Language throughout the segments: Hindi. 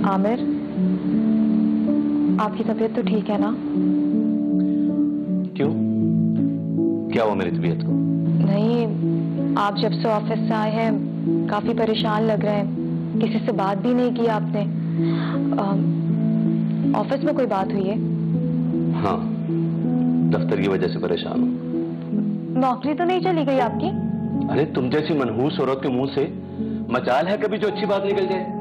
आमिर, आपकी तबीयत तो ठीक है ना? क्यों? क्या हुआ मेरी तबीयत को? नहीं, आप जब से ऑफिस से आए हैं काफी परेशान लग रहे हैं। किसी से बात भी नहीं की आपने। ऑफिस में कोई बात हुई है? हाँ, दफ्तर की वजह से परेशान हूँ। नौकरी तो नहीं चली गई आपकी? अरे तुम जैसी मनहूस औरत के मुंह से मजाल है कभी जो अच्छी बात निकल जाए?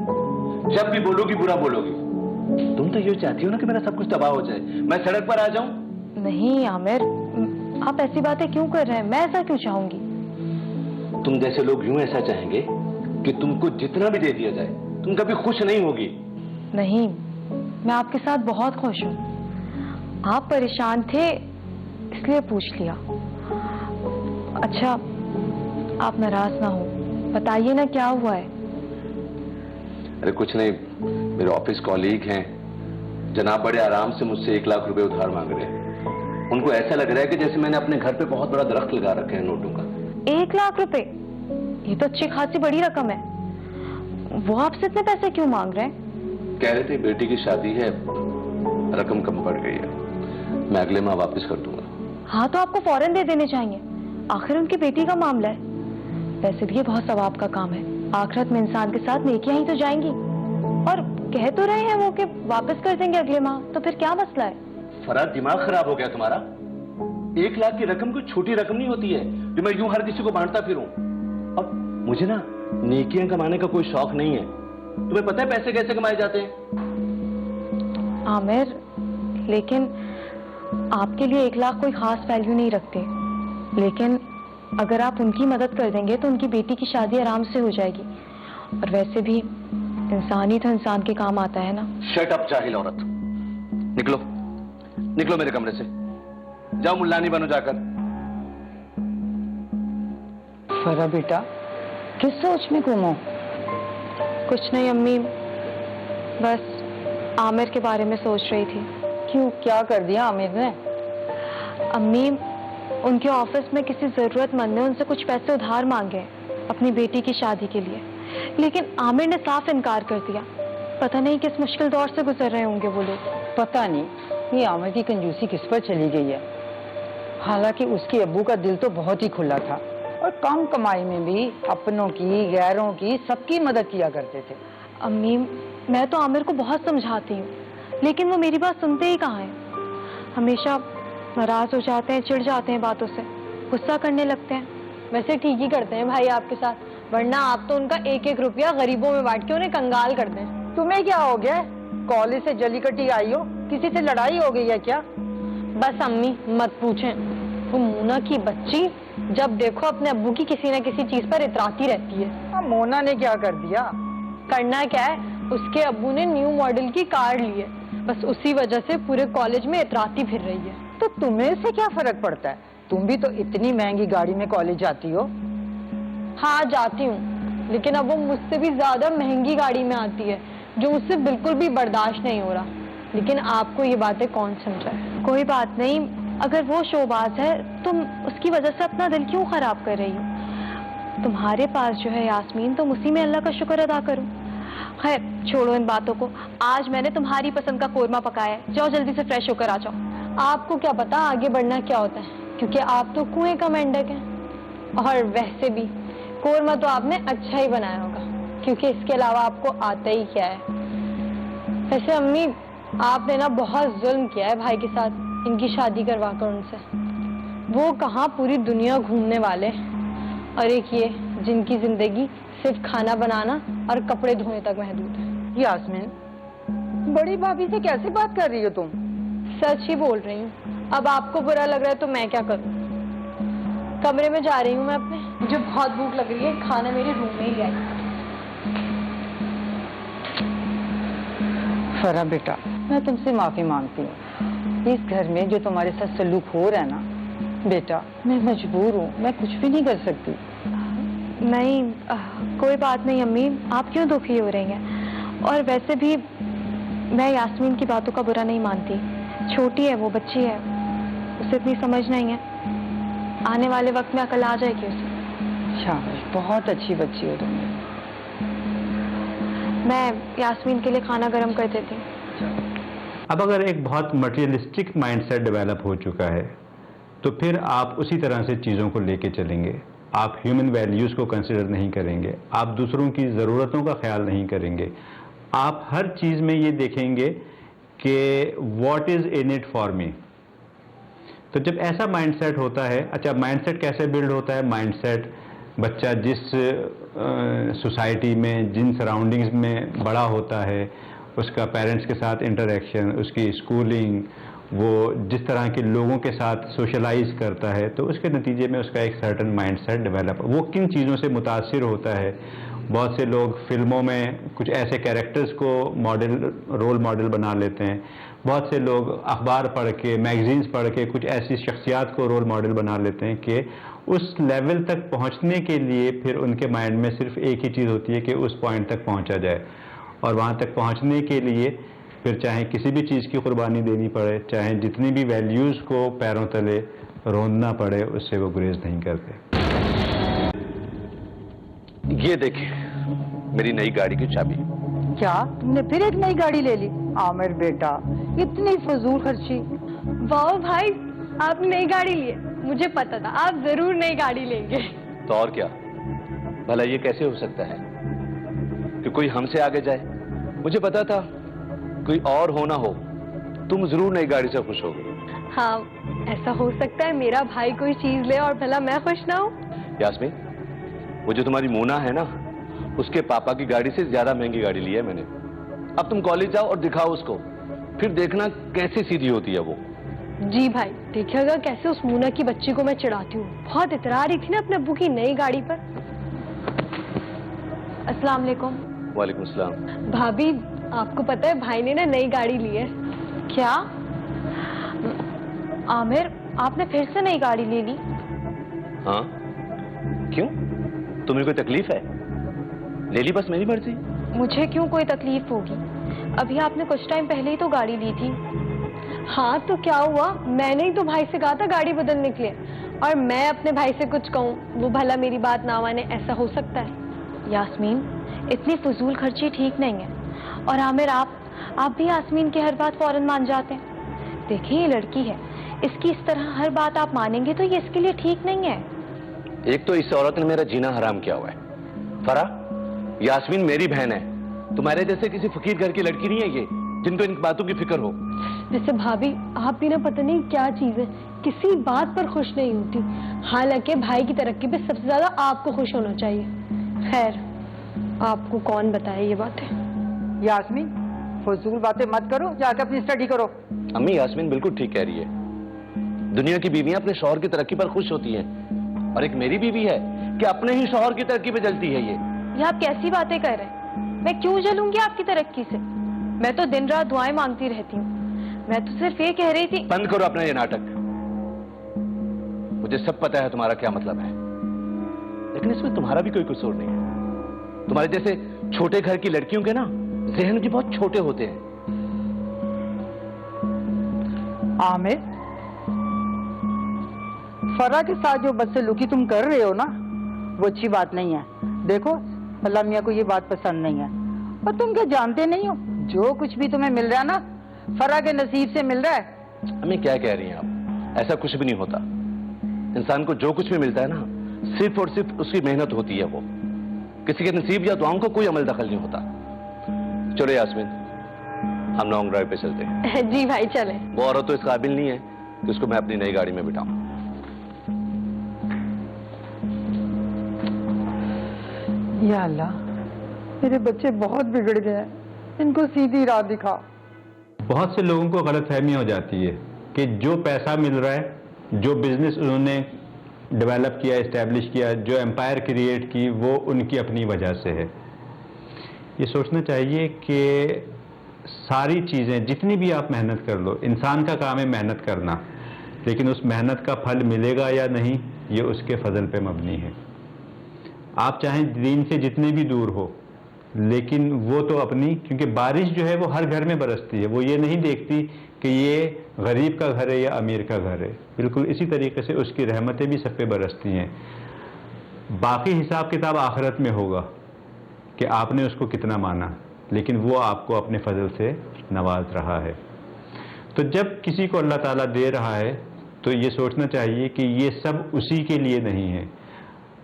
जब भी बोलोगी बुरा बोलोगी। तुम तो ये चाहती हो ना कि मेरा सब कुछ तबाह हो जाए, मैं सड़क पर आ जाऊं? नहीं आमिर, आप ऐसी बातें क्यों कर रहे हैं? मैं ऐसा क्यों चाहूंगी? तुम जैसे लोग यूं ऐसा चाहेंगे कि तुमको जितना भी दे दिया जाए तुम कभी खुश नहीं होगी। नहीं, मैं आपके साथ बहुत खुश हूँ। आप परेशान थे इसलिए पूछ लिया। अच्छा, आप नाराज ना हो, बताइए ना क्या हुआ है? अरे कुछ नहीं, मेरे ऑफिस कॉलीग हैं, जनाब बड़े आराम से मुझसे 1 लाख रुपए उधार मांग रहे हैं। उनको ऐसा लग रहा है कि जैसे मैंने अपने घर पे बहुत बड़ा दरख्त लगा रखे हैं नोटों का। 1 लाख रुपए? ये तो अच्छी खासी बड़ी रकम है। वो आपसे इतने पैसे क्यों मांग रहे हैं? कह रहे थे बेटी की शादी है, रकम कम पड़ गई है, मैं अगले माह वापस कर दूंगा। हाँ तो आपको फौरन दे देने चाहिए, आखिर उनकी बेटी का मामला है। वैसे भी ये बहुत सवाब का काम है, आखिरत में इंसान के साथ नेकियां ही तो जाएंगी। और कह तो रहे हैं वो कि वापस कर देंगे अगले माह, तो फिर क्या मसला है? फराज, दिमाग खराब हो गया तुम्हारा? 1 लाख की रकम कोई छोटी रकम नहीं होती है जो मैं यूं हर किसी को बांटता फिरूं। और मुझे ना नेकियां कमाने का कोई शौक नहीं है। तुम्हें पता है पैसे कैसे कमाए जाते हैं? आमिर, लेकिन आपके लिए 1 लाख कोई खास वैल्यू नहीं रखते, लेकिन अगर आप उनकी मदद कर देंगे तो उनकी बेटी की शादी आराम से हो जाएगी। और वैसे भी इंसान ही तो इंसान के काम आता है ना। शट अप जाहिल औरत, निकलो निकलो मेरे कमरे से, जाओ मुल्लानी बनो जाकर। फरा बेटा, किस सोच में गुम हो? कुछ नहीं अम्मी, बस आमिर के बारे में सोच रही थी। क्यों, क्या कर दिया आमिर ने? अम्मी, उनके ऑफिस में किसी जरूरतमंद ने उनसे कुछ पैसे उधार मांगे अपनी बेटी की शादी के लिए, लेकिन आमिर ने साफ इनकार कर दिया। पता नहीं किस मुश्किल दौर से गुजर रहे होंगे वो लोग। पता नहीं ये आमिर की कंजूसी किस पर चली गई है। हालांकि उसके अब्बू का दिल तो बहुत ही खुला था और कम कमाई में भी अपनों की गैरों की सबकी मदद किया करते थे। अम्मी, मैं तो आमिर को बहुत समझाती हूँ, लेकिन वो मेरी बात सुनते ही कहाँ हैं। हमेशा नाराज हो जाते हैं, चिढ़ जाते हैं बातों से, गुस्सा करने लगते हैं। वैसे ठीक ही करते हैं भाई आपके साथ, वरना आप तो उनका 1-1 रुपया गरीबों में बांट के उन्हें कंगाल कर दें। तुम्हें क्या हो गया? कॉलेज से जली कटी आई हो, किसी से लड़ाई हो गई है क्या? बस अम्मी मत पूछें, वो मोना की बच्ची जब देखो अपने अब्बू की किसी न किसी चीज पर इतराती रहती है। मोना ने क्या कर दिया? करना क्या है, उसके अब्बू ने न्यू मॉडल की कार ली है, बस उसी वजह से पूरे कॉलेज में इतराती फिर रही है। तो तुम्हें इससे क्या फर्क पड़ता है? तुम भी तो इतनी महंगी गाड़ी में कॉलेज जाती हो। हाँ जाती हूँ, लेकिन अब वो मुझसे भी ज्यादा महंगी गाड़ी में आती है जो मुझसे बिल्कुल भी बर्दाश्त नहीं हो रहा। लेकिन आपको ये बातें कौन समझाए? कोई बात नहीं, अगर वो शोबाज है तुम उसकी वजह से अपना दिल क्यों खराब कर रही हो? तुम्हारे पास जो है यास्मीन, तुम उसी में अल्लाह का शुक्र अदा करो। खैर छोड़ो इन बातों को, आज मैंने तुम्हारी पसंद का कोरमा पकाया है, जाओ जल्दी से फ्रेश होकर आ जाओ। आपको क्या पता आगे बढ़ना क्या होता है, क्योंकि आप तो कुएं का मेंढक हैं। और वैसे भी कोरमा तो आपने अच्छा ही बनाया होगा, क्योंकि इसके अलावा आपको आता ही क्या है। वैसे अम्मी, आपने ना बहुत जुल्म किया है भाई के साथ, इनकी शादी करवा कर उनसे। वो कहाँ पूरी दुनिया घूमने वाले, और एक ये जिनकी जिंदगी सिर्फ खाना बनाना और कपड़े धोने तक महदूद है। यास्मीन, बड़ी भाभी से कैसे बात कर रही हो तुम? सच ही बोल रही हूँ, अब आपको बुरा लग रहा है तो मैं क्या करूँ। कमरे में जा रही हूँ मैं अपने, मुझे बहुत भूख लग रही है, खाना मेरे रूम में ही है। फरा बेटा, मैं तुमसे माफी मांगती हूँ। इस घर में जो तुम्हारे साथ सलूक हो रहा है ना बेटा, मैं मजबूर हूँ, मैं कुछ भी नहीं कर सकती। नहीं कोई बात नहीं अम्मी, आप क्यों दुखी हो रही हैं? और वैसे भी मैं यास्मीन की बातों का बुरा नहीं मानती, छोटी है वो, बच्ची है, उसे इतनी समझ नहीं है, आने वाले वक्त में अकल आ जाएगी उसे। शाबाश, बहुत अच्छी बच्ची हो तुम। मैं यास्मीन के लिए खाना गर्म कर देती हूँ। अब अगर एक बहुत मटेरियलिस्टिक माइंडसेट डेवलप हो चुका है तो फिर आप उसी तरह से चीज़ों को लेके चलेंगे। आप ह्यूमन वैल्यूज़ को कंसिडर नहीं करेंगे, आप दूसरों की ज़रूरतों का ख्याल नहीं करेंगे। आप हर चीज़ में ये देखेंगे कि what is in it for me. तो जब ऐसा माइंडसेट होता है, अच्छा माइंडसेट कैसे बिल्ड होता है? माइंडसेट बच्चा जिस सोसाइटी में, जिन सराउंडिंग्स में बड़ा होता है, उसका पेरेंट्स के साथ इंटरेक्शन, उसकी स्कूलिंग, वो जिस तरह के लोगों के साथ सोशलाइज करता है, तो उसके नतीजे में उसका एक सर्टन माइंडसेट डेवलप, वो किन चीज़ों से मुतासिर होता है। बहुत से लोग फिल्मों में कुछ ऐसे कैरेक्टर्स को रोल मॉडल बना लेते हैं। बहुत से लोग अखबार पढ़ के, मैगजीन्स पढ़ के कुछ ऐसी शख्सियात को रोल मॉडल बना लेते हैं कि उस लेवल तक पहुंचने के लिए फिर उनके माइंड में सिर्फ एक ही चीज़ होती है कि उस पॉइंट तक पहुंचा जाए। और वहाँ तक पहुँचने के लिए फिर चाहे किसी भी चीज़ की कुर्बानी देनी पड़े, चाहे जितनी भी वैल्यूज़ को पैरों तले रोंदना पड़े, उससे वो गुरेज नहीं करते। ये देखिए मेरी नई गाड़ी की चाबी। क्या तुमने फिर एक नई गाड़ी ले ली? आमिर बेटा, इतनी फजूल खर्ची। वाह भाई, आपने नई गाड़ी ली है। मुझे पता था आप जरूर नई गाड़ी लेंगे। तो और क्या, भला ये कैसे हो सकता है कि कोई हमसे आगे जाए? मुझे पता था कोई और हो ना हो, तुम जरूर नई गाड़ी से खुश होगे। हाँ, ऐसा हो सकता है मेरा भाई कोई चीज ले और भला मैं खुश ना हूँ। यास्मीन, वो जो तुम्हारी मोना है ना, उसके पापा की गाड़ी से ज्यादा महंगी गाड़ी ली है मैंने। अब तुम कॉलेज जाओ और दिखाओ उसको, फिर देखना कैसी सीधी होती है वो। जी भाई, देखिएगा कैसे उस मोना की बच्ची को मैं चिढ़ाती हूँ। बहुत इतरा रही थी ना अपने अब्बू की नई गाड़ी पर। अस्सलाम वालेकुम। वालेकुम सलाम। भाभी, आपको पता है भाई ने ना नई गाड़ी ली है। क्या आमिर, आपने फिर से नई गाड़ी ले ली? हाँ, क्यों? तुम्हें कोई तकलीफ है? ले ली, बस मेरी मर्जी। मुझे क्यों कोई तकलीफ होगी? अभी आपने कुछ टाइम पहले ही तो गाड़ी ली थी। हाँ तो क्या हुआ, मैंने ही तो भाई से कहा था गाड़ी बदलने के लिए, और मैं अपने भाई से कुछ कहूँ वो भला मेरी बात ना माने, ऐसा हो सकता है? यास्मीन, इतनी फजूल खर्ची ठीक नहीं है। और आमिर, आप भी यास्मीन की हर बात फौरन मान जाते हैं। देखिए, ये लड़की है, इसकी इस तरह हर बात आप मानेंगे तो ये इसके लिए ठीक नहीं है। एक तो इस औरत ने मेरा जीना हराम किया हुआ है। फरा, यास्मीन मेरी बहन है, तुम्हारे जैसे किसी फकीर घर की लड़की नहीं है ये, जिनको इन बातों की फिक्र हो। जैसे भाभी, आप भी ना पता नहीं क्या चीज है, किसी बात पर खुश नहीं होती। हालांकि भाई की तरक्की पे सबसे ज्यादा आपको खुश होना चाहिए। खैर, आपको कौन बताए ये बातें। यास्मीन, फजूल बातें मत करो, जाकर अपनी स्टडी करो। अम्मी, यास्मीन बिल्कुल ठीक कह रही है। दुनिया की बीवियां अपने शौहर की तरक्की पर खुश होती हैं, और एक मेरी बीवी है कि अपने ही शौहर की तरक्की पे जलती है ये आप कैसी बातें कर रहे हैं? मैं क्यों जलूंगी आपकी तरक्की से? मैं तो दिन रात दुआएं मांगती रहती हूँ। मैं तो सिर्फ ये कह रही थी। बंद करो अपना ये नाटक। मुझे सब पता है तुम्हारा क्या मतलब है, लेकिन इसमें तुम्हारा भी कोई कसूर नहीं है। तुम्हारे जैसे छोटे घर की लड़कियों के ना जहन भी बहुत छोटे होते हैं। आमिर, फरा के साथ जो बदसलूकी तुम कर रहे हो ना, वो अच्छी बात नहीं है। देखो, अल्लाह मियाँ को ये बात पसंद नहीं है, और तुम क्या जानते नहीं हो, जो कुछ भी तुम्हें मिल रहा है ना, फरा के नसीब से मिल रहा है। हमें क्या कह रही हैं आप? ऐसा कुछ भी नहीं होता। इंसान को जो कुछ भी मिलता है ना, सिर्फ और सिर्फ उसकी मेहनत होती है। वो किसी के नसीब या दुआओं को कोई अमल दखल नहीं होता। चलो यास्मीन, हम लॉन्ग ड्राइव पे चलते हैं। जी भाई, चले। वो औरत तो इस काबिल नहीं है कि उसको मैं अपनी नई गाड़ी में बिठाऊं। या अल्लाह, मेरे बच्चे बहुत बिगड़ गए हैं, इनको सीधी राह दिखा। बहुत से लोगों को गलतफहमी हो जाती है कि जो पैसा मिल रहा है, जो बिजनेस उन्होंने डेवलप किया, इस्टेब्लिश किया, जो एम्पायर क्रिएट की, वो उनकी अपनी वजह से है। ये सोचना चाहिए कि सारी चीज़ें, जितनी भी आप मेहनत कर लो, इंसान का काम है मेहनत करना, लेकिन उस मेहनत का फल मिलेगा या नहीं, ये उसके फजल पे मबनी है। आप चाहें दीन से जितने भी दूर हो, लेकिन वो तो अपनी, क्योंकि बारिश जो है वो हर घर में बरसती है, वो ये नहीं देखती कि ये गरीब का घर है या अमीर का घर है। बिल्कुल इसी तरीके से उसकी रहमतें भी सब पे बरसती हैं। बाकी हिसाब किताब आखिरत में होगा कि आपने उसको कितना माना। लेकिन वो आपको अपने फजल से नवाज रहा है। तो जब किसी को अल्लाह ताला दे रहा है तो ये सोचना चाहिए कि ये सब उसी के लिए नहीं है,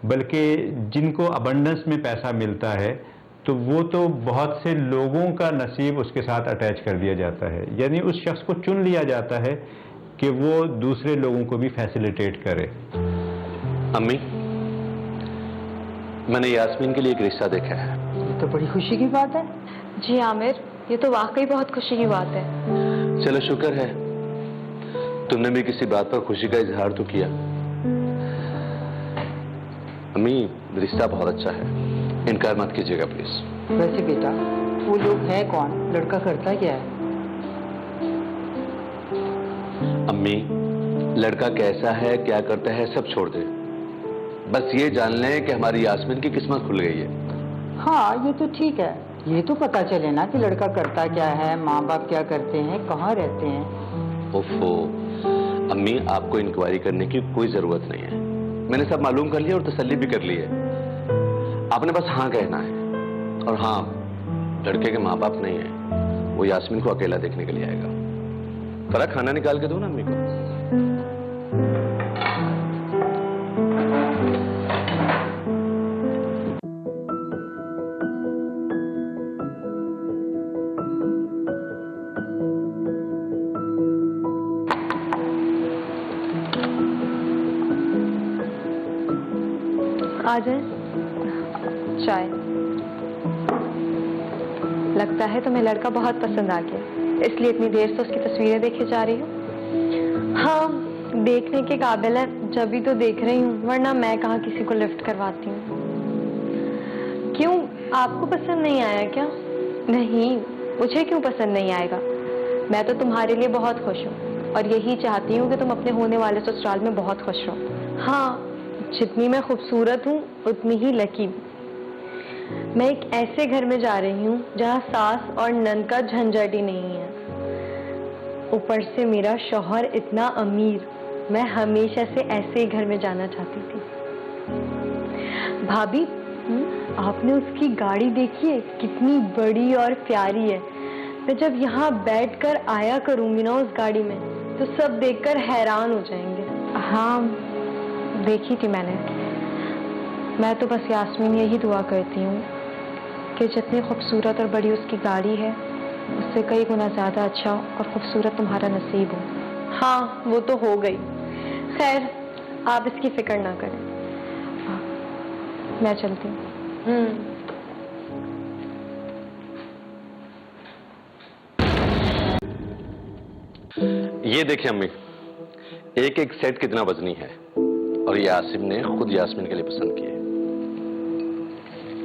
बल्कि जिनको अबंडेंस में पैसा मिलता है तो वो तो बहुत से लोगों का नसीब उसके साथ अटैच कर दिया जाता है, यानी उस शख्स को चुन लिया जाता है कि वो दूसरे लोगों को भी फैसिलिटेट करे। अम्मी, मैंने यास्मीन के लिए एक रिश्ता देखा है। ये तो बड़ी खुशी की बात है। जी आमिर, ये तो वाकई बहुत खुशी की बात है। चलो शुक्र है तुमने भी किसी बात पर खुशी का इजहार तो किया। अम्मी, रिश्ता बहुत अच्छा है, इनकार मत कीजिएगा प्लीज। वैसे बेटा, वो लोग हैं कौन, लड़का करता क्या है? अम्मी, लड़का कैसा है, क्या करता है, सब छोड़ दे। बस ये जान लें कि हमारी यास्मीन की किस्मत खुल गई है। हाँ, ये तो ठीक है। ये तो पता चले ना कि लड़का करता क्या है, माँ बाप क्या करते हैं, कहाँ रहते हैं। ओफो अम्मी, आपको इंक्वायरी करने की कोई जरूरत नहीं है। मैंने सब मालूम कर लिया और तसल्ली भी कर ली है। आपने बस हाँ कहना है। और हाँ, लड़के के माँ बाप नहीं है, वो यास्मीन को अकेला देखने के लिए आएगा। थोड़ा खाना निकाल के दो ना अम्मी को। आ जाए चाय। लगता है तुम्हें लड़का बहुत पसंद आ गया, इसलिए इतनी देर से उसकी तस्वीरें देखे जा रही हो। हाँ, देखने के काबिल है, जब भी तो देख रही हूँ, वरना मैं कहाँ किसी को लिफ्ट करवाती हूँ। क्यों, आपको पसंद नहीं आया क्या? नहीं, मुझे क्यों पसंद नहीं आएगा? मैं तो तुम्हारे लिए बहुत खुश हूँ और यही चाहती हूँ कि तुम अपने होने वाले ससुराल में बहुत खुश रहो। हाँ, जितनी मैं खूबसूरत हूँ उतनी ही लकी भी। मैं एक ऐसे घर में जा रही हूँ जहाँ सास और नंद का झंझट ही नहीं है। ऊपर से मेरा शौहर इतना अमीर, मैं हमेशा से ऐसे ही घर में जाना चाहती थी। भाभी, आपने उसकी गाड़ी देखी है, कितनी बड़ी और प्यारी है। मैं जब यहाँ बैठकर आया करूँगी ना उस गाड़ी में, तो सब देखकर हैरान हो जाएंगे। हाँ, देखी थी मैंने। मैं तो बस यास्मीन यही दुआ करती हूँ कि जितनी खूबसूरत और बड़ी उसकी गाड़ी है, उससे कई गुना ज्यादा अच्छा और खूबसूरत तुम्हारा नसीब हो। हाँ, वो तो हो गई। खैर, आप इसकी फिक्र ना करें। मैं चलती हूँ। ये देखिए अम्मी, एक एक सेट कितना वजनी है, और ये आसिम ने खुद यास्मीन के लिए पसंद किए।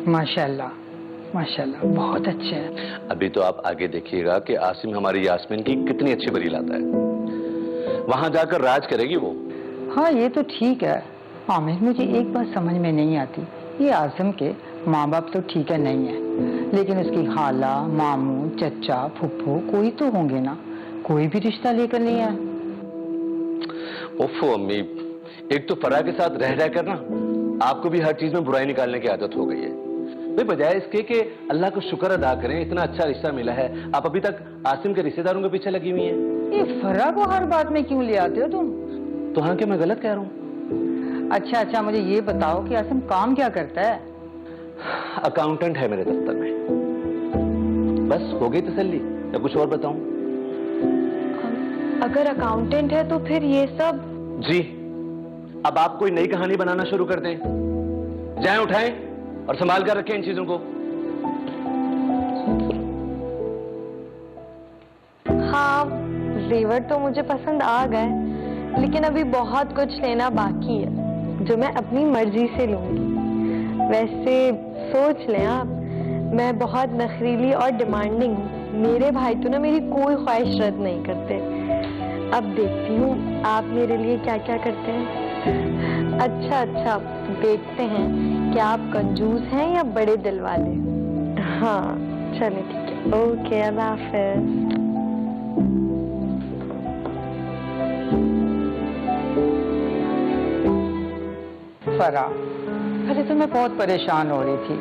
माशाल्लाह, माशाल्लाह, बहुत अच्छे हैं। अभी तो आप आगे देखिएगा कि आसिम हमारी यास्मीन की कितनी अच्छी बरी लाता है। वहां जाकर राज करेगी वो। हाँ, ये तो ठीक है। आमिर, मुझे एक बात समझ में नहीं आती। ये आसिम के माँ बाप तो ठीक है नहीं है, लेकिन उसकी खाला, मामू, चचा, फुफ्फू कोई तो होंगे ना। कोई भी रिश्ता लेकर नहीं आया। ओफो अम्मी, एक तो फरा के साथ रह कर ना आपको भी हर चीज में बुराई निकालने की आदत हो गई है। भाई, बजाय इसके कि अल्लाह को शुक्र अदा करें, इतना अच्छा रिश्ता मिला है, आप अभी तक आसिम के रिश्तेदारों के पीछे लगी हुई हैं। ये फरा को हर बात में क्यों ले आते हो तुम? तो हाँ, क्या मैं गलत कह रहा हूँ? अच्छा, मुझे ये बताओ कि आसिम काम क्या करता है? अकाउंटेंट है मेरे दफ्तर में। बस हो गई तसल्ली, या कुछ और बताऊं? अगर अकाउंटेंट है तो फिर ये सब? जी, अब आप कोई नई कहानी बनाना शुरू कर दें। जाएं, उठाएं और संभाल कर रखें इन चीजों को। हाँ, जेवर तो मुझे पसंद आ गए, लेकिन अभी बहुत कुछ लेना बाकी है जो मैं अपनी मर्जी से लूंगी। वैसे सोच लें आप, मैं बहुत नखरीली और डिमांडिंग हूँ। मेरे भाई तो ना मेरी कोई ख्वाहिश रद्द नहीं करते। अब देखती हूँ आप मेरे लिए क्या क्या करते हैं। अच्छा, देखते हैं कि आप कंजूस हैं या बड़े दिल वाले। हाँ, चलिए ठीक है। ओके, अल्लाह हाफिज। फरा, पहले तो मैं बहुत परेशान हो रही थी,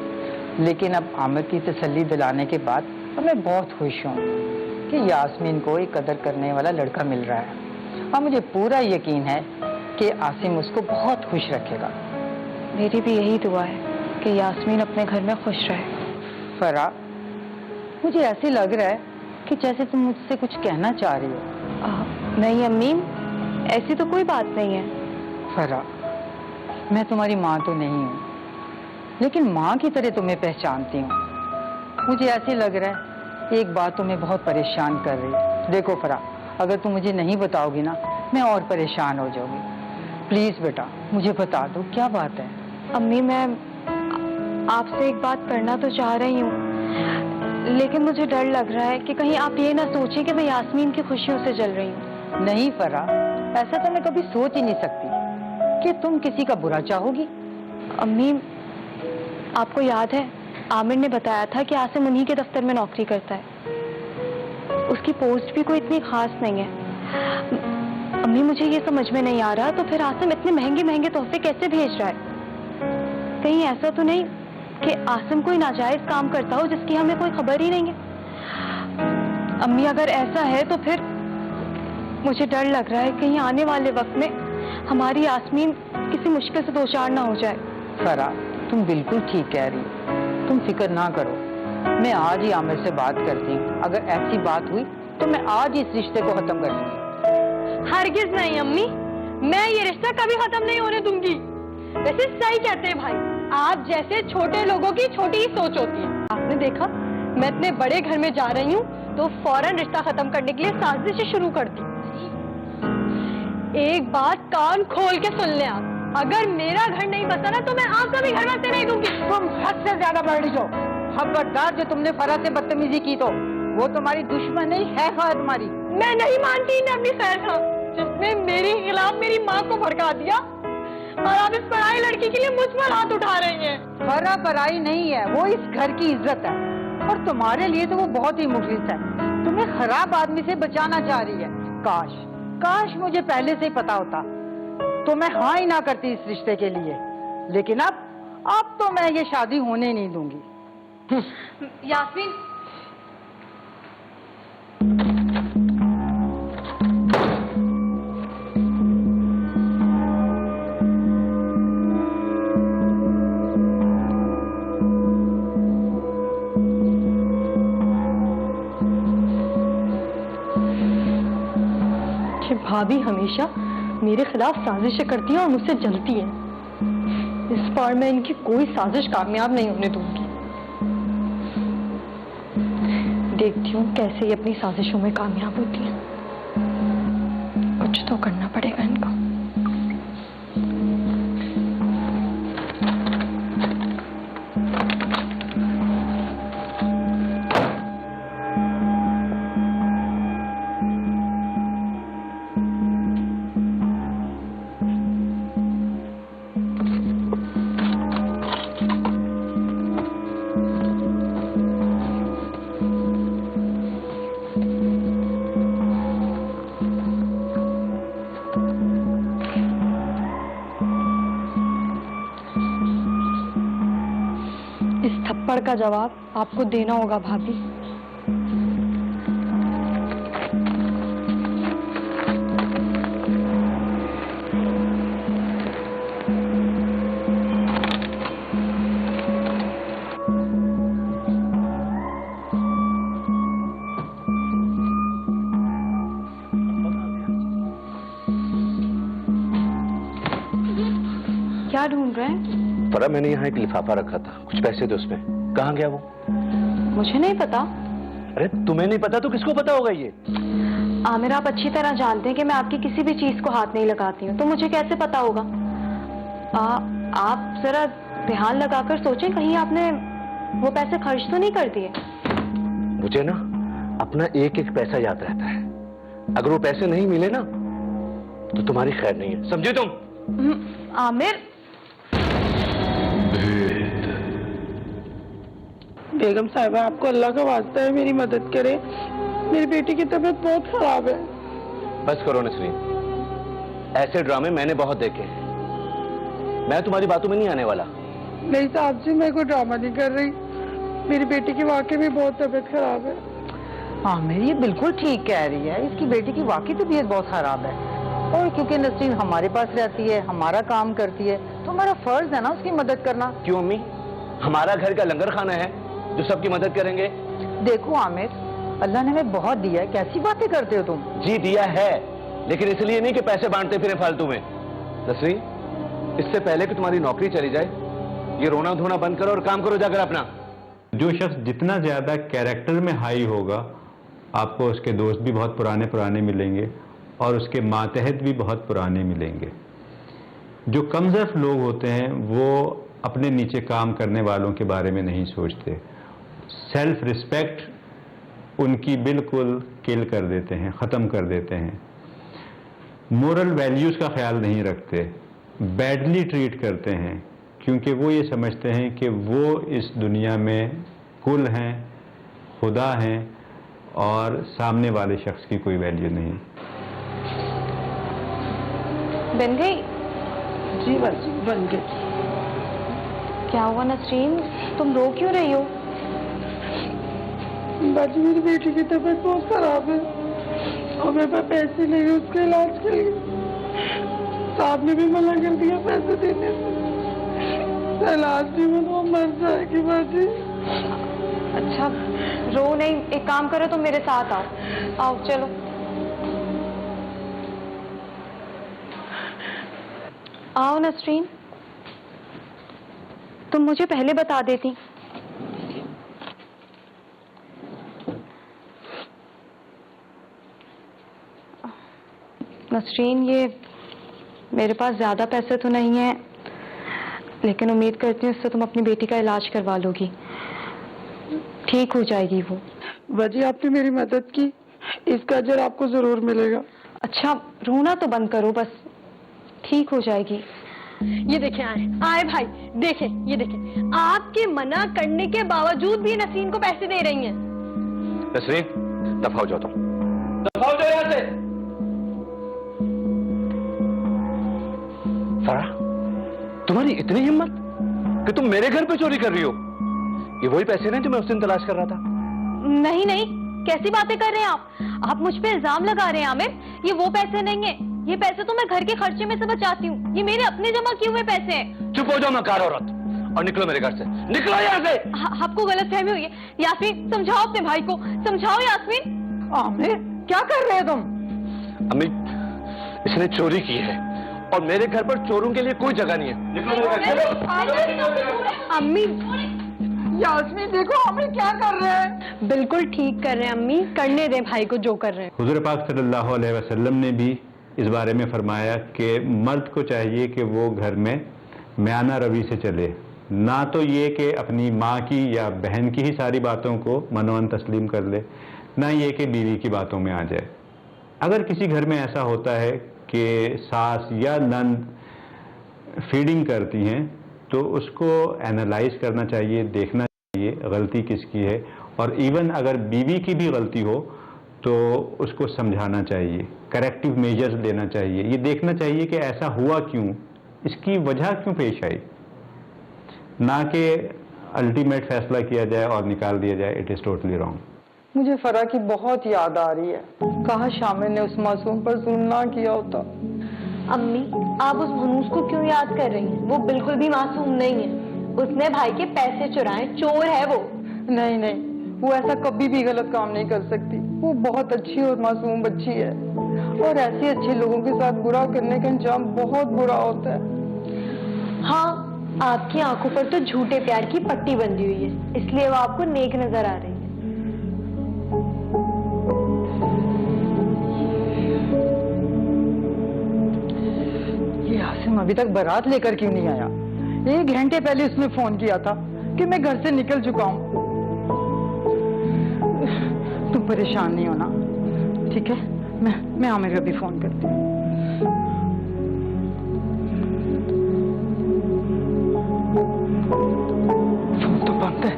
लेकिन अब आमिर की तसल्ली दिलाने के बाद तो मैं बहुत खुश हूँ कि यास्मीन को एक कदर करने वाला लड़का मिल रहा है और मुझे पूरा यकीन है कि आसिम उसको बहुत खुश रखेगा। मेरी भी यही दुआ है कि यास्मीन अपने घर में खुश रहे। फरा, मुझे ऐसे लग रहा है कि जैसे तुम मुझसे कुछ कहना चाह रही हो। नहीं अम्मी, ऐसी तो कोई बात नहीं है। फरा, मैं तुम्हारी माँ तो नहीं हूँ, लेकिन माँ की तरह तुम्हें पहचानती हूँ। मुझे ऐसे लग रहा है कि एक बात तुम्हें बहुत परेशान कर रही है। देखो फरा, अगर तुम मुझे नहीं बताओगी ना, मैं और परेशान हो जाऊंगी। प्लीज बेटा, मुझे बता दो क्या बात है। अम्मी, मैं आपसे एक बात करना तो चाह रही हूँ, लेकिन मुझे डर लग रहा है कि कहीं आप ये ना सोचें कि मैं यास्मीन की खुशियों से जल रही हूँ। नहीं फरा, ऐसा तो मैं कभी सोच ही नहीं सकती कि तुम किसी का बुरा चाहोगी। अम्मी, आपको याद है आमिर ने बताया था कि आसिम उन्हीं के दफ्तर में नौकरी करता है। उसकी पोस्ट भी कोई इतनी खास नहीं है। अम्मी, मुझे ये समझ में नहीं आ रहा, तो फिर आसिम इतने महंगे महंगे तोहफे कैसे भेज रहा है? कहीं ऐसा तो नहीं कि आसिम कोई नाजायज काम करता हो जिसकी हमें कोई खबर ही नहीं है? अम्मी, अगर ऐसा है तो फिर मुझे डर लग रहा है कहीं आने वाले वक्त में हमारी यास्मीन किसी मुश्किल से दो चार ना हो जाए। फरा, तुम बिल्कुल ठीक कह रही हो, तुम फिक्र ना करो। मैं आज ही आमिर से बात करती हूँ। अगर ऐसी बात हुई तो मैं आज ही इस रिश्ते को खत्म कर लूंगी। हरगिज नहीं अम्मी, मैं ये रिश्ता कभी खत्म नहीं होने दूंगी। वैसे सही कहते हैं भाई, आप जैसे छोटे लोगों की छोटी ही सोच होती है। आपने देखा, मैं इतने बड़े घर में जा रही हूँ तो फौरन रिश्ता खत्म करने के लिए साजिश शुरू कर दी। एक बात कान खोल के सुन लें आप, अगर मेरा घर नहीं बसा ना तो मैं आपका भी घर बसने नहीं दूंगी। तुम हद से ज्यादा बढ़ रही हो। खबरदार, जो तुमने फरा से बदतमीजी की तो वो तुम्हारी दुश्मन नहीं है, खैर तुम्हारी। मैं नहीं मानती ना अपनी खैर खां, जिसने मेरे खिलाफ मेरी माँ को भड़का दिया और आप इस पराई लड़की के लिए मुझ पर हाथ उठा रही हैं। फरा पराई नहीं है, वो इस घर की इज्जत है और तुम्हारे लिए तो वो बहुत ही मुखलिस है। तुम्हें खराब आदमी से बचाना चाह रही है। काश मुझे पहले से ही पता होता तो मैं हाँ ही ना करती इस रिश्ते के लिए, लेकिन अब तो मैं ये शादी होने नहीं दूंगी। यास्मीन, भाभी हमेशा मेरे खिलाफ साजिशें करती हैं और मुझसे जलती हैं। इस बार मैं इनकी कोई साजिश कामयाब नहीं होने दूंगी। देखती हूँ कैसे ये अपनी साजिशों में कामयाब होती हैं। कुछ तो करना पड़ेगा इनको। थप्पड़ का जवाब आपको देना होगा भाभी। क्या ढूंढ रहे हैं? फरा, मैंने यहाँ एक लिफाफा रखा था, कुछ पैसे थे उसमें, कहाँ गया वो? मुझे नहीं पता। अरे तुम्हें नहीं पता तो किसको पता होगा ये? आमिर, आप अच्छी तरह जानते हैं कि मैं आपकी किसी भी चीज को हाथ नहीं लगाती हूँ, तो मुझे कैसे पता होगा? आप जरा ध्यान लगाकर सोचें, कहीं आपने वो पैसे खर्च तो नहीं कर दिए? मुझे ना अपना एक एक पैसा याद रहता है। अगर वो पैसे नहीं मिले ना तो तुम्हारी खैर नहीं है, समझे तुम? आमिर, बेगम साहिबा, आपको अल्लाह का वास्ता है, मेरी मदद करें। मेरी बेटी की तबीयत बहुत खराब है। बस करो नसरीन, ऐसे ड्रामे मैंने बहुत देखे हैं। मैं तुम्हारी बातों में नहीं आने वाला। नहीं साहब जी, मैं कोई ड्रामा नहीं कर रही। मेरी बेटी की वाकई में बहुत तबीयत खराब है। आमिर ये बिल्कुल ठीक कह रही है, इसकी बेटी की वाकई तबीयत बहुत खराब है। और क्योंकि नसरीन हमारे पास रहती है, हमारा काम करती है, तो हमारा फर्ज है ना उसकी मदद करना। क्यों अम्मी? हमारा घर का लंगर खाना है जो सबकी मदद करेंगे। देखो आमिर, अल्लाह ने हमें बहुत दिया है, कैसी बातें करते हो तुम। जी दिया है, लेकिन इसलिए नहीं कि पैसे बांटते फिरे फालतू में। नसरीन, इससे पहले कि तुम्हारी नौकरी चली जाए, ये रोना धोना बंद करो और काम करो जाकर अपना। जो शख्स जितना ज़्यादा कैरेक्टर में हाई होगा, आपको उसके दोस्त भी बहुत पुराने पुराने मिलेंगे और उसके मातहत भी बहुत पुराने मिलेंगे। जो कमज़र्फ लोग होते हैं वो अपने नीचे काम करने वालों के बारे में नहीं सोचते। सेल्फ रिस्पेक्ट उनकी बिल्कुल किल कर देते हैं, ख़त्म कर देते हैं। मोरल वैल्यूज़ का ख्याल नहीं रखते, बैडली ट्रीट करते हैं, क्योंकि वो ये समझते हैं कि वो इस दुनिया में कुल हैं, खुदा हैं और सामने वाले शख्स की कोई वैल्यू नहीं। बन गई? जी बस बन गई। क्या हुआ नसरीन, तुम रो क्यों रही हो? बाजी मेरी बेटी की तबीयत बहुत खराब है और मेरे पास पैसे नहीं है उसके इलाज के लिए। साहब ने भी मना कर दिया पैसे देने से। इलाज नहीं में तो मर जाएगी बाजी। अच्छा रो नहीं, एक काम करो, तुम मेरे साथ आओ। आओ चलो। आओ नसरीन, तुम मुझे पहले बता देती। नसरीन, ये मेरे पास ज़्यादा पैसे तो नहीं है, लेकिन उम्मीद करती हूँ इससे तुम अपनी बेटी का इलाज करवा लोगी, ठीक हो जाएगी वो। बाजी आपने मेरी मदद की, इसका अजर आपको जरूर मिलेगा। अच्छा रोना तो बंद करो, बस ठीक हो जाएगी। ये देखें, आए भाई, देखें, ये देखें, आपके मना करने के बावजूद भी नसीन को पैसे दे रही हैं। नसरीन, दफा हो जाओ तुम, दफा हो जाओ यहाँ से। फराह, तुम्हारी इतनी हिम्मत कि तुम मेरे घर पे चोरी कर रही हो? ये वही पैसे नहीं जो मैं उस दिन तलाश कर रहा था। नहीं नहीं, कैसी बातें कर रहे हैं आप मुझ पे इल्जाम लगा रहे हैं आमिर। ये वो पैसे नहीं है, ये पैसे तो मैं घर के खर्चे में से बचाती हूँ, ये मेरे अपने जमा किए हुए पैसे हैं। चुप हो जाओ मकार औरत और निकलो मेरे घर से, निकलो यहाँ से। आपको गलतफहमी हुई है। यास्मीन समझाओ अपने भाई को, समझाओ यास्मीन। आमिर क्या कर रहे हो तुम? अम्मी, इसने चोरी की है और मेरे घर पर चोरों के लिए कोई जगह नहीं है। निकलो मेरे घर से। अम्मी, यास्मीन देखो आमिर क्या कर रहे हैं। बिल्कुल ठीक कर रहे हैं अम्मी, करने दें भाई को जो कर रहे हैं। हुज़ूर पाक सल्लल्लाहु अलैहि वसल्लम ने भी इस बारे में फरमाया कि मर्द को चाहिए कि वो घर में म्याना रवि से चले, ना तो ये कि अपनी माँ की या बहन की ही सारी बातों को मनोन तस्लीम कर ले, ना ये कि बीवी की बातों में आ जाए। अगर किसी घर में ऐसा होता है कि सास या नंद फीडिंग करती हैं तो उसको एनालाइज करना चाहिए, देखना चाहिए गलती किसकी है, और इवन अगर बीवी की भी गलती हो तो उसको समझाना चाहिए, करेक्टिव मेजर्स लेना चाहिए, ये देखना चाहिए कि ऐसा हुआ क्यों, इसकी वजह क्यों पेश आई, ना कि अल्टीमेट फैसला किया जाए और निकाल दिया जाए। It is totally wrong. मुझे फरा की बहुत याद आ रही है, काश शामिर ने उस मासूम पर जुल्म ना किया होता। अम्मी, आप उस मनूस को क्यों याद कर रही हैं? वो बिल्कुल भी मासूम नहीं है, उसने भाई के पैसे चुराए, चोर है वो। नहीं नहीं, वो ऐसा कभी भी गलत काम नहीं कर सकती, वो बहुत अच्छी और मासूम बच्ची है, और ऐसे अच्छे लोगों के साथ बुरा करने का अंजाम बहुत बुरा होता है। हाँ, आपकी आंखों पर तो झूठे प्यार की पट्टी बंधी हुई है, इसलिए वो आपको नेक नजर आ रही है। ये आसिम अभी तक बारात लेकर क्यों नहीं आया? 1 घंटे पहले उसने फोन किया था कि मैं घर से निकल चुका हूँ। तुम परेशान नहीं होना, ठीक है? मैं आमिर को भी फोन करती हूँ। फोन तो बंद है।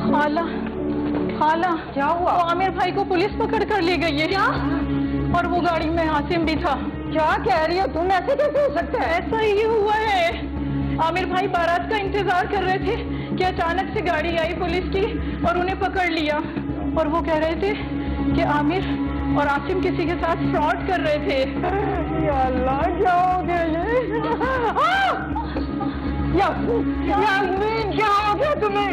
खाला, खाला, क्या हुआ? वो आमिर भाई को पुलिस पकड़ कर ले गई है। क्या? और वो गाड़ी में आसिम भी था। क्या कह रही हो तुम? ऐसे कैसे हो सकता है? ऐसा ही हुआ है। आमिर भाई बारात का इंतजार कर रहे थे कि अचानक से गाड़ी आई पुलिस की और उन्हें पकड़ लिया, और वो कह रहे थे कि आमिर और आसिम किसी के साथ फ्रॉड कर रहे थे। या अल्लाह, क्या हो गया ये? यास्मीन, क्या हो गया तुम्हें?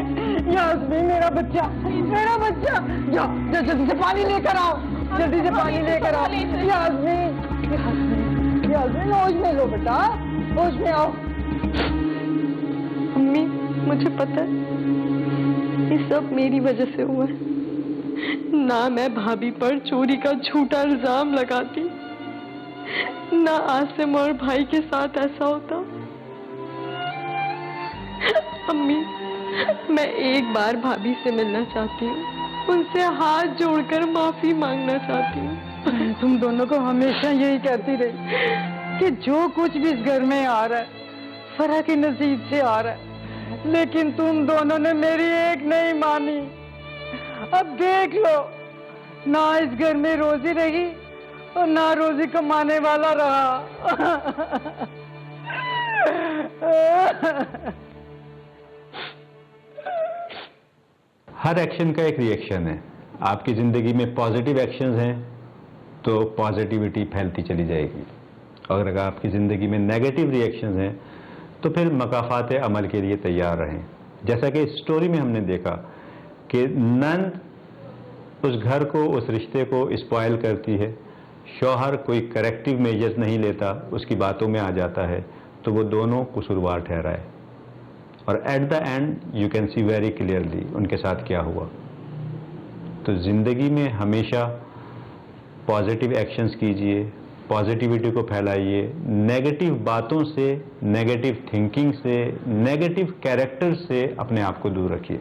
यास्मीन, मेरा बच्चा, मेरा बच्चा, जाओ जल्दी से पानी लेकर आओ, जल्दी से पानी लेकर आओ। यास्मीन, यास्मीन, यास्मीन, होश में लो बेटा, होश में आओ। अम्मी, मुझे पता है ये सब मेरी वजह से हुआ है। ना मैं भाभी पर चोरी का झूठा इल्जाम लगाती, ना आसिम और भाई के साथ ऐसा होता। अम्मी, मैं एक बार भाभी से मिलना चाहती हूँ, उनसे हाथ जोड़कर माफी मांगना चाहती हूँ। तुम दोनों को हमेशा यही कहती रही कि जो कुछ भी इस घर में आ रहा है फरा के नसीब से आ रहा है, लेकिन तुम दोनों ने मेरी एक नहीं मानी। अब देख लो, ना इस घर में रोजी रही और ना रोजी कमाने वाला रहा। हर एक्शन का एक रिएक्शन है। आपकी ज़िंदगी में पॉजिटिव एक्शंस हैं तो पॉजिटिविटी फैलती चली जाएगी, और अगर आपकी ज़िंदगी में नेगेटिव रिएक्शंस हैं तो फिर मकाफात अमल के लिए तैयार रहें। जैसा कि इस स्टोरी में हमने देखा कि नंद उस घर को, उस रिश्ते को स्पॉइल करती है, शौहर कोई करेक्टिव मेजर्स नहीं लेता, उसकी बातों में आ जाता है, तो वो दोनों कसूरवार ठहराए। और at the end you can see very clearly उनके साथ क्या हुआ। तो ज़िंदगी में हमेशा पॉजिटिव एक्शंस कीजिए, पॉजिटिविटी को फैलाइए, नेगेटिव बातों से, नेगेटिव थिंकिंग से, नेगेटिव कैरेक्टर से अपने आप को दूर रखिए।